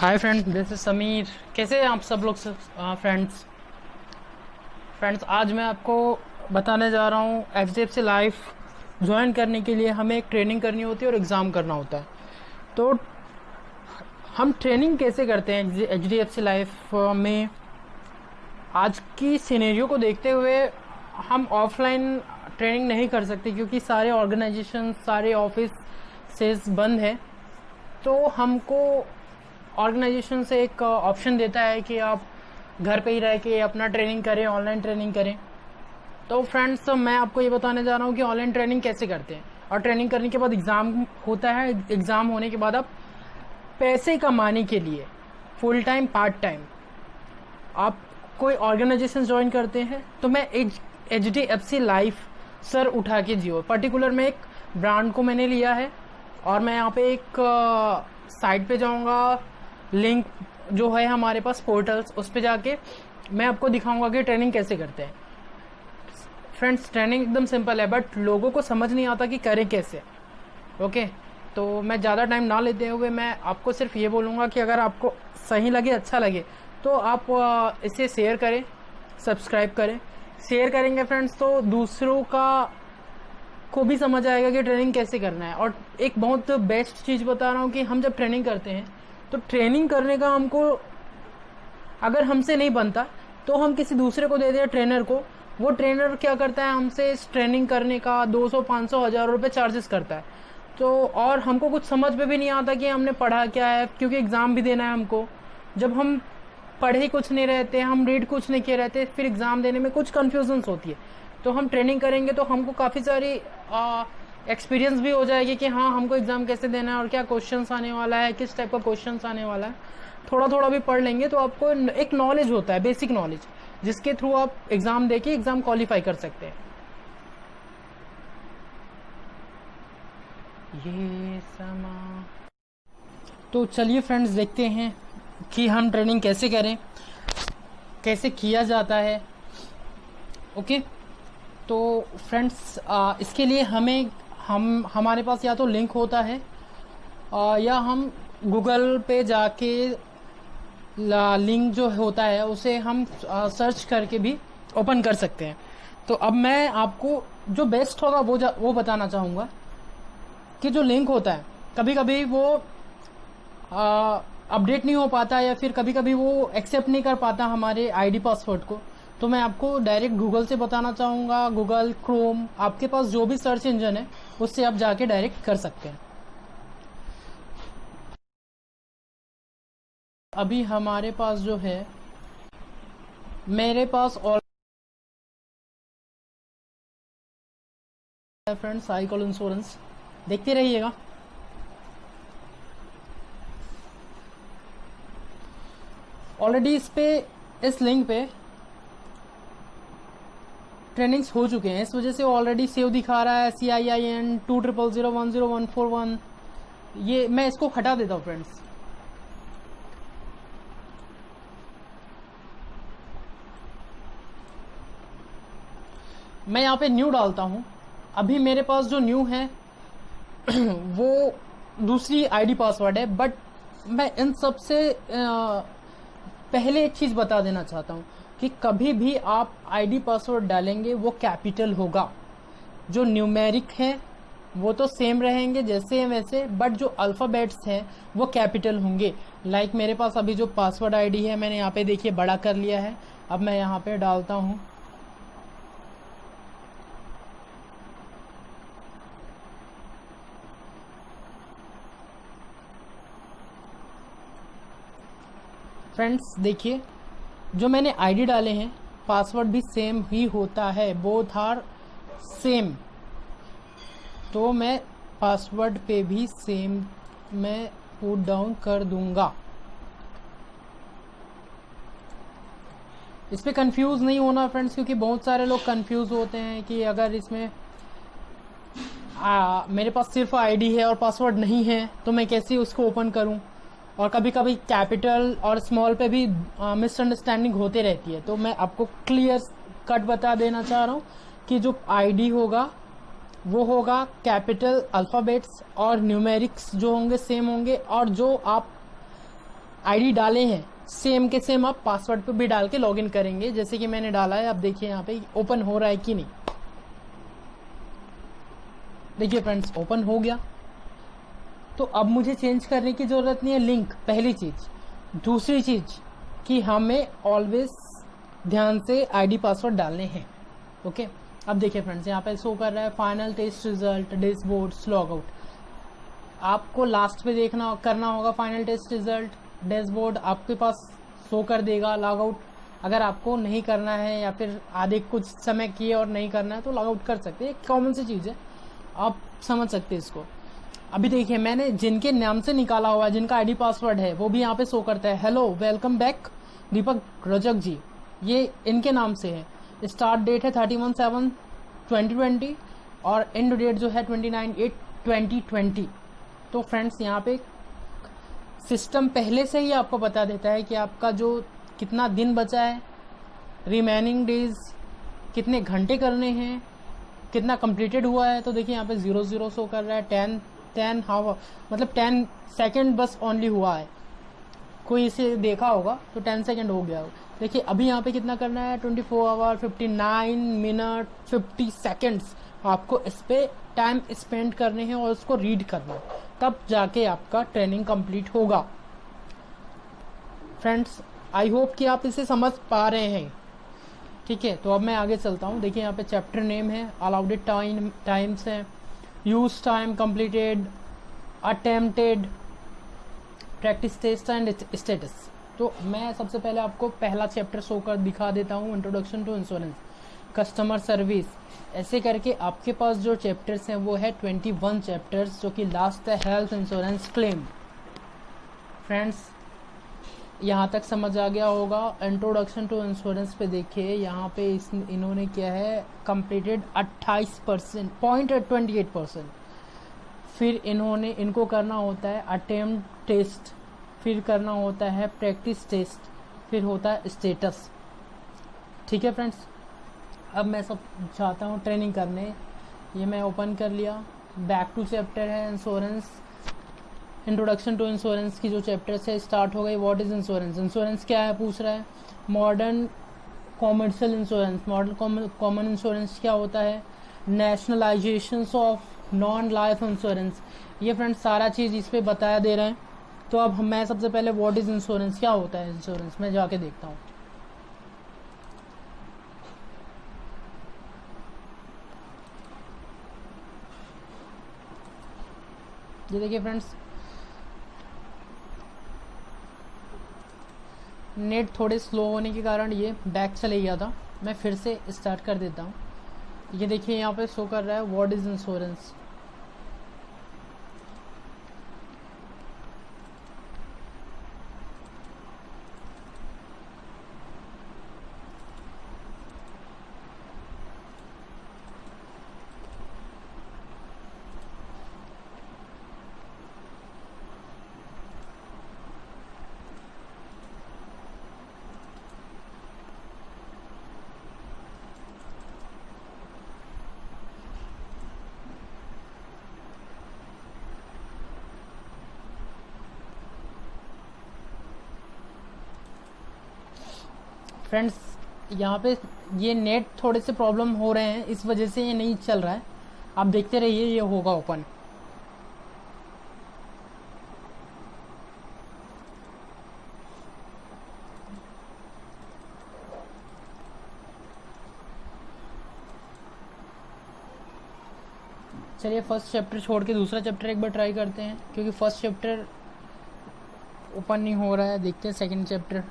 Hi friends, this is Sameer. कैसे हैं आप सब लोग? फ्रेंड्स आज मैं आपको बताने जा रहा हूँ HDFC लाइफ ज्वाइन करने के लिए हमें एक ट्रेनिंग करनी होती है और एग्ज़ाम करना होता है। तो हम ट्रेनिंग कैसे करते हैं HDFC लाइफ में? आज की सिनेरियो को देखते हुए हम ऑफलाइन ट्रेनिंग नहीं कर सकते क्योंकि सारे ऑर्गेनाइजेशन, सारे ऑफिस बंद हैं। तो हमको ऑर्गेनाइजेशन से एक ऑप्शन देता है कि आप घर पे ही रह के अपना ट्रेनिंग करें, ऑनलाइन ट्रेनिंग करें। तो फ्रेंड्स मैं आपको ये बताने जा रहा हूँ कि ऑनलाइन ट्रेनिंग कैसे करते हैं। और ट्रेनिंग करने के बाद एग्ज़ाम होता है। एग्ज़ाम होने के बाद आप पैसे कमाने के लिए फुल टाइम, पार्ट टाइम आप कोई ऑर्गेनाइजेशन ज्वाइन करते हैं। तो मैं HDFC लाइफ सर उठा के जियो पर्टिकुलर में एक ब्रांड को मैंने लिया है और मैं यहाँ पे एक साइट पे जाऊँगा। लिंक जो है हमारे पास पोर्टल्स, उस पे जाके मैं आपको दिखाऊंगा कि ट्रेनिंग कैसे करते हैं। फ्रेंड्स ट्रेनिंग एकदम सिंपल है बट लोगों को समझ नहीं आता कि करें कैसे। ओके, तो मैं ज़्यादा टाइम ना लेते हुए मैं आपको सिर्फ ये बोलूँगा कि अगर आपको सही लगे, अच्छा लगे तो आप इसे शेयर करें, सब्सक्राइब करें। शेयर करेंगे फ्रेंड्स तो दूसरों का को भी समझ आएगा कि ट्रेनिंग कैसे करना है। और एक बहुत बेस्ट चीज़ बता रहा हूँ कि हम जब ट्रेनिंग करते हैं तो ट्रेनिंग करने का हमको अगर हमसे नहीं बनता तो हम किसी दूसरे को दे दें, ट्रेनर को। वो ट्रेनर क्या करता है, हमसे इस ट्रेनिंग करने का 200, 500, 1000 रुपये चार्जेस करता है। तो और हमको कुछ समझ में भी नहीं आता कि हमने पढ़ा क्या है, क्योंकि एग्ज़ाम भी देना है हमको। जब हम पढ़े कुछ नहीं रहते, हम रीड कुछ नहीं किए रहते, फिर एग्ज़ाम देने में कुछ कन्फ्यूजन्स होती है। तो हम ट्रेनिंग करेंगे तो हमको काफ़ी सारी एक्सपीरियंस भी हो जाएगी कि हाँ हमको एग्ज़ाम कैसे देना है और क्या क्वेश्चंस आने वाला है, किस टाइप का क्वेश्चंस आने वाला है। थोड़ा थोड़ा भी पढ़ लेंगे तो आपको एक नॉलेज होता है, बेसिक नॉलेज, जिसके थ्रू आप एग्ज़ाम दे के एग्ज़ाम क्वालिफाई कर सकते हैं। ये समा तो चलिए फ्रेंड्स देखते हैं कि हम ट्रेनिंग कैसे करें, कैसे किया जाता है। ओके, तो फ्रेंड्स इसके लिए हमारे पास या तो लिंक होता है या हम गूगल पे जाके लिंक जो होता है उसे हम सर्च करके भी ओपन कर सकते हैं। तो अब मैं आपको जो बेस्ट होगा वो बताना चाहूँगा कि जो लिंक होता है कभी कभी वो अपडेट नहीं हो पाता या फिर कभी कभी वो एक्सेप्ट नहीं कर पाता हमारे आईडी पासवर्ड को। तो मैं आपको डायरेक्ट गूगल से बताना चाहूँगा। गूगल, क्रोम, आपके पास जो भी सर्च इंजन है उससे आप जाके डायरेक्ट कर सकते हैं। अभी हमारे पास जो है, मेरे पास ऑल फ्रेंड्स साइकिल इंश्योरेंस, देखते रहिएगा। ऑलरेडी इस लिंक पे ट्रेनिंग्स हो चुके हैं, इस वजह से ऑलरेडी सेव दिखा रहा है CIIN 200010141। ये मैं इसको हटा देता हूँ फ्रेंड्स। मैं यहाँ पे न्यू डालता हूँ। अभी मेरे पास जो न्यू है वो दूसरी आईडी पासवर्ड है, बट मैं इन सब से पहले एक चीज़ बता देना चाहता हूँ कि कभी भी आप आईडी पासवर्ड डालेंगे वो कैपिटल होगा। जो न्यूमेरिक है वो तो सेम रहेंगे जैसे हैं वैसे, बट जो अल्फ़ाबेट्स हैं वो कैपिटल होंगे। लाइक मेरे पास अभी जो पासवर्ड आईडी है मैंने यहाँ पे देखिए बड़ा कर लिया है। अब मैं यहाँ पे डालता हूँ फ्रेंड्स, देखिए जो मैंने आईडी डाले हैं पासवर्ड भी सेम ही होता है, बोथ आर सेम। तो मैं पासवर्ड पे भी सेम मैं पुट डाउन कर दूंगा। इस पे कंफ्यूज नहीं होना फ्रेंड्स, क्योंकि बहुत सारे लोग कंफ्यूज होते हैं कि अगर इसमें मेरे पास सिर्फ आईडी है और पासवर्ड नहीं है तो मैं कैसे उसको ओपन करूं। और कभी कभी कैपिटल और स्मॉल पे भी मिसअंडरस्टैंडिंग होते रहती है। तो मैं आपको क्लियर कट बता देना चाह रहा हूँ कि जो आईडी होगा वो होगा कैपिटल, अल्फ़ाबेट्स और न्यूमेरिक्स जो होंगे सेम होंगे, और जो आप आईडी डाले हैं सेम के सेम आप पासवर्ड पे भी डाल के लॉगिन करेंगे, जैसे कि मैंने डाला है। अब देखिए यहाँ पे ओपन हो रहा है कि नहीं। देखिए फ्रेंड्स ओपन हो गया। तो अब मुझे चेंज करने की जरूरत नहीं है लिंक, पहली चीज। दूसरी चीज कि हमें ऑलवेज ध्यान से आईडी पासवर्ड डालने हैं। ओके, अब देखिए फ्रेंड्स यहाँ पे शो कर रहा है final test result, dashboard, log out. आपको लास्ट पे देखना करना होगा फाइनल टेस्ट रिजल्ट, डैशबोर्ड आपके पास शो कर देगा। लॉग आउट अगर आपको नहीं करना है या फिर आधे कुछ समय किए और नहीं करना है तो लॉग आउट कर सकते हैं, एक कॉमन सी चीज़ है, आप समझ सकते हैं इसको। अभी देखिए मैंने जिनके नाम से निकाला हुआ है, जिनका आईडी पासवर्ड है वो भी यहाँ पे शो करता है, हेलो वेलकम बैक दीपक रजक जी, ये इनके नाम से है। स्टार्ट डेट है 31/7/2020 और एंड डेट जो है 29/8/2020। तो फ्रेंड्स यहाँ पे सिस्टम पहले से ही आपको बता देता है कि आपका जो कितना दिन बचा है, रिमेनिंग डेज कितने घंटे करने हैं, कितना कंप्लीटेड हुआ है। तो देखिए यहाँ पे 00 शो कर रहा है, 10 हावर मतलब 10 सेकेंड बस ओनली हुआ है। कोई इसे देखा होगा तो 10 सेकेंड हो गया। देखिए अभी यहाँ पे कितना करना है, 24 आवर 59 मिनट 50 सेकेंड्स आपको इस पे टाइम स्पेंड करने हैं और उसको रीड करना है, तब जाके आपका ट्रेनिंग कंप्लीट होगा। फ्रेंड्स आई होप कि आप इसे समझ पा रहे हैं। ठीक है, तो अब मैं आगे चलता हूँ। देखिए यहाँ पे चैप्टर नेम है, अलाउडेड टाइम्स है, use time, completed, attempted, practice test and status. तो मैं सबसे पहले आपको पहला चैप्टर शो कर दिखा देता हूँ, introduction to insurance, customer service. ऐसे करके आपके पास जो चैप्टर्स हैं वो है 21 चैप्टर्स, जो कि लास्ट है हेल्थ इंश्योरेंस क्लेम। फ्रेंड्स यहाँ तक समझ आ गया होगा। इंट्रोडक्शन टू इंश्योरेंस पे देखिए यहाँ पे इन्होंने क्या है, कंप्लीटेड 28%, 0.28%। फिर इनको करना होता है अटेम्प्ट टेस्ट, फिर करना होता है प्रैक्टिस टेस्ट, फिर होता है स्टेटस। ठीक है फ्रेंड्स, अब मैं सब चाहता हूँ ट्रेनिंग करने। ये मैं ओपन कर लिया, बैक टू चैप्टर है इंश्योरेंस, इंट्रोडक्शन टू इंश्योरेंस की जो चैप्टर से स्टार्ट हो गई। व्हाट इज इंश्योरेंस, इंश्योरेंस क्या है पूछ रहा है। Modern commercial insurance, modern common insurance क्या होता है, nationalisation of non life insurance. ये फ्रेंड्स सारा चीज़ इस पर बताया दे रहे हैं। तो अब मैं सबसे पहले व्हाट इज इंश्योरेंस, क्या होता है इंश्योरेंस, मैं जाके देखता हूँ। ये देखिए फ्रेंड्स, नेट थोड़े स्लो होने के कारण ये बैक चले गया था, मैं फिर से स्टार्ट कर देता हूँ। ये देखिए यहाँ पे शो कर रहा है व्हाट इज इंश्योरेंस। फ्रेंड्स यहाँ पे ये नेट थोड़े से प्रॉब्लम हो रहे हैं, इस वजह से ये नहीं चल रहा है। आप देखते रहिए, ये होगा ओपन। चलिए फर्स्ट चैप्टर छोड़ के दूसरा चैप्टर एक बार ट्राई करते हैं, क्योंकि फर्स्ट चैप्टर ओपन नहीं हो रहा है। देखते हैं सेकंड चैप्टर।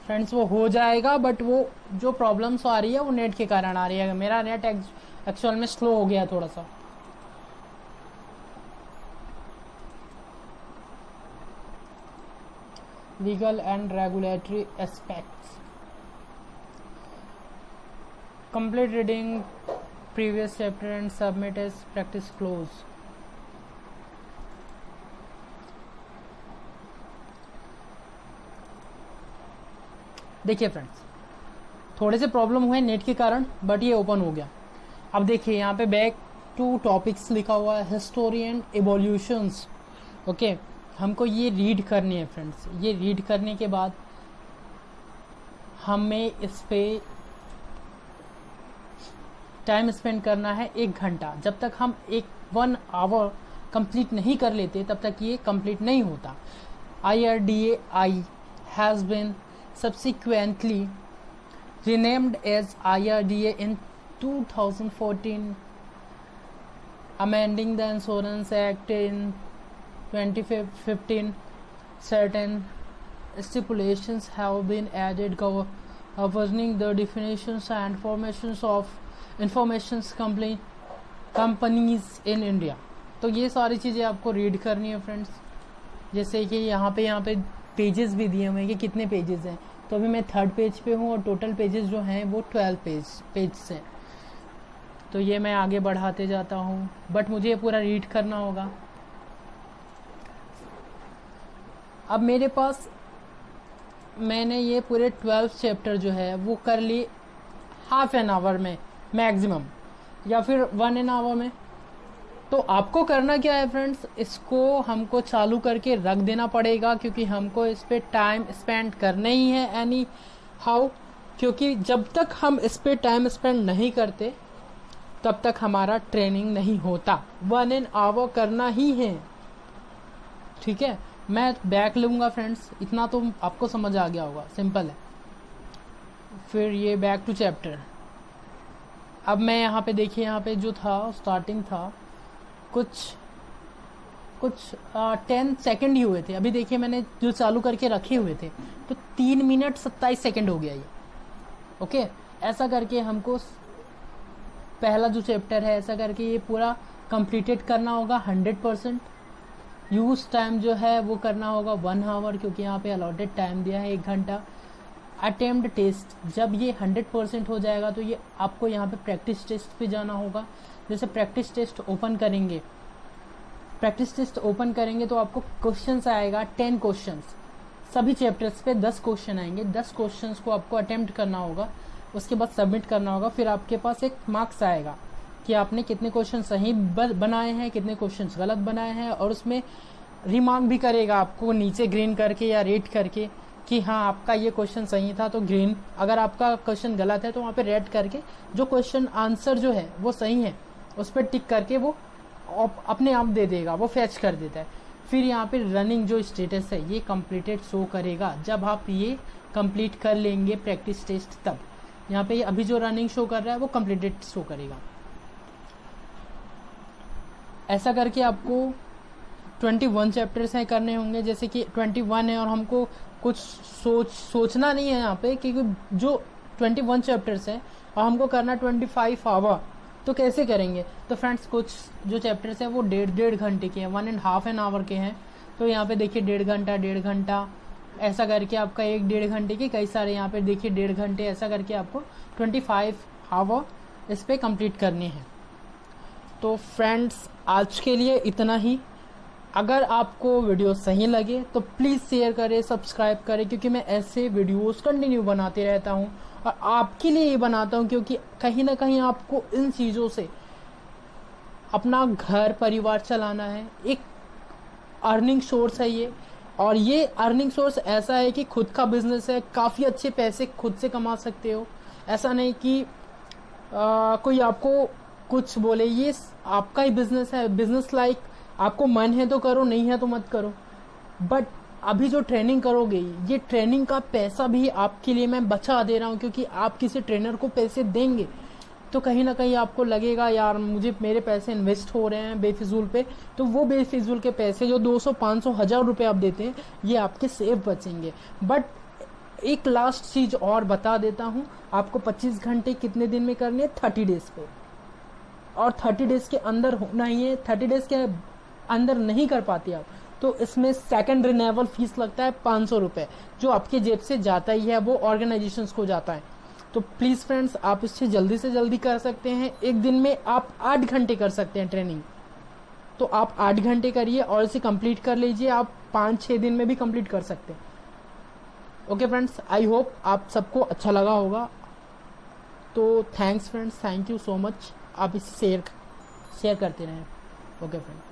फ्रेंड्स वो हो जाएगा, बट वो जो प्रॉब्लम्स आ रही है वो नेट के कारण आ रही है। मेरा नेट एक्चुअल में स्लो हो गया थोड़ा सा। Legal and regulatory aspects, complete reading previous chapter and submit as practice close. देखिए फ्रेंड्स थोड़े से प्रॉब्लम हुए नेट के कारण, बट ये ओपन हो गया। अब देखिए यहाँ पे बैक टू टॉपिक्स लिखा हुआ है, हिस्टोरी एंड एवोल्यूशंस। ओके, हमको ये रीड करनी है फ्रेंड्स। ये रीड करने के बाद हमें इस पे टाइम स्पेंड करना है 1 घंटा। जब तक हम 1 आवर कंप्लीट नहीं कर लेते तब तक ये कंप्लीट नहीं होता। IRDAI has been subsequently renamed as IRDA in 2014, amending the Insurance Act in 2015. Certain stipulations have been added governing the definitions and formations of informations companies in India। तो ये सारी चीज़ें आपको रीड करनी है फ्रेंड्स। जैसे कि यहाँ पे पेजेस भी दिए हुए हैं कि कितने पेजेस हैं। तो अभी मैं 3rd पेज पे हूँ और टोटल पेजेस जो हैं वो 12 पेज हैं। तो ये मैं आगे बढ़ाते जाता हूँ, बट मुझे ये पूरा रीड करना होगा। अब मेरे पास मैंने ये पूरे 12 चैप्टर जो है वो कर लिए हाफ एन आवर में मैक्सिमम, या फिर 1 आवर में। तो आपको करना क्या है फ्रेंड्स, इसको हमको चालू करके रख देना पड़ेगा, क्योंकि हमको इस पर टाइम स्पेंड करना ही है एनी हाउ। क्योंकि जब तक हम इस पर टाइम स्पेंड नहीं करते तब तक हमारा ट्रेनिंग नहीं होता। 1 आवर करना ही है, ठीक है। मैं बैक लूँगा फ्रेंड्स, इतना तो आपको समझ आ गया होगा, सिंपल है। फिर ये बैक टू चैप्टर। अब मैं यहाँ पे देखिए, यहाँ पे जो था स्टार्टिंग था कुछ 10 सेकंड ही हुए थे। अभी देखिए मैंने जो चालू करके रखे हुए थे तो 3 मिनट 27 सेकंड हो गया ये। ओके, ऐसा करके हमको पहला जो चैप्टर है ऐसा करके ये पूरा कंप्लीटेड करना होगा 100%। यूज टाइम जो है वो करना होगा 1 आवर, क्योंकि यहाँ पे अलॉटेड टाइम दिया है 1 घंटा। अटेम्प्ट टेस्ट, जब ये 100% हो जाएगा तो ये आपको यहाँ पे प्रैक्टिस टेस्ट पे जाना होगा। जैसे प्रैक्टिस टेस्ट ओपन करेंगे, तो आपको क्वेश्चंस आएगा 10 क्वेश्चंस। सभी चैप्टर्स पे 10 क्वेश्चन आएंगे। 10 क्वेश्चंस को आपको अटेम्प्ट करना होगा, उसके बाद सबमिट करना होगा। फिर आपके पास एक मार्क्स आएगा कि आपने कितने क्वेश्चन सही बनाए हैं, कितने क्वेश्चन गलत बनाए हैं, और उसमें रिमार्क भी करेगा आपको नीचे ग्रीन करके या रेड करके कि हाँ आपका ये क्वेश्चन सही था तो ग्रीन, अगर आपका क्वेश्चन गलत है तो वहाँ पे रेड करके जो क्वेश्चन आंसर जो है वो सही है उस पर टिक करके वो अपने आप दे देगा, वो फैच कर देता है। फिर यहाँ पे रनिंग जो स्टेटस है ये कंप्लीटेड शो करेगा जब आप ये कंप्लीट कर लेंगे प्रैक्टिस टेस्ट। तब यहाँ पे अभी जो रनिंग शो कर रहा है वो कंप्लीटेड शो करेगा। ऐसा करके आपको 21 चैप्टर्स हैं करने होंगे। जैसे कि 21 है और हमको कुछ सोचना नहीं है यहाँ पे, क्योंकि जो 21 चैप्टर्स हैं और हमको करना 25 आवर, तो कैसे करेंगे। तो फ्रेंड्स कुछ जो चैप्टर्स हैं वो 1.5 घंटे के हैं, 1.5 आवर के हैं। तो यहाँ पे देखिए 1.5 घंटा ऐसा करके आपका 1.5 घंटे के कई सारे, यहाँ पे देखिए 1.5 घंटे, ऐसा करके आपको 25 आवर इस पर कंप्लीट करने हैं। तो फ्रेंड्स आज के लिए इतना ही। अगर आपको वीडियो सही लगे तो प्लीज़ शेयर करें, सब्सक्राइब करें, क्योंकि मैं ऐसे वीडियोस कंटिन्यू बनाते रहता हूं और आपके लिए ये बनाता हूं, क्योंकि कहीं ना कहीं आपको इन चीज़ों से अपना घर परिवार चलाना है। एक अर्निंग सोर्स है ये, और ये अर्निंग सोर्स ऐसा है कि खुद का बिजनेस है, काफ़ी अच्छे पैसे खुद से कमा सकते हो। ऐसा नहीं कि कोई आपको कुछ बोले, ये आपका ही बिजनेस है। बिजनेस लाइक आपको मन है तो करो, नहीं है तो मत करो। बट अभी जो ट्रेनिंग करोगे, ये ट्रेनिंग का पैसा भी आपके लिए मैं बचा दे रहा हूँ, क्योंकि आप किसी ट्रेनर को पैसे देंगे तो कहीं ना कहीं आपको लगेगा यार मुझे मेरे पैसे इन्वेस्ट हो रहे हैं बेफिजूल पे। तो वो बेफिजूल के पैसे जो 200, 500, 1000 रुपये आप देते हैं ये आपके सेफ बचेंगे। बट एक लास्ट चीज़ और बता देता हूँ, आपको 25 घंटे कितने दिन में करनी है, 30 डेज पे, और 30 डेज के अंदर होना ही है। 30 डेज के अंदर नहीं कर पाते आप तो इसमें सेकंड रिन्यूअल फीस लगता है 500 रुपये, जो आपके जेब से जाता ही है, वो ऑर्गेनाइजेशंस को जाता है। तो प्लीज़ फ्रेंड्स आप इससे जल्दी से जल्दी कर सकते हैं। एक दिन में आप 8 घंटे कर सकते हैं ट्रेनिंग, तो आप 8 घंटे करिए और इसे कंप्लीट कर लीजिए। आप 5-6 दिन में भी कंप्लीट कर सकते हैं। ओके फ्रेंड्स, आई होप आप सबको अच्छा लगा होगा। तो thanks friends, thank you so much. आप इसे शेयर करते रहें। Okay friend.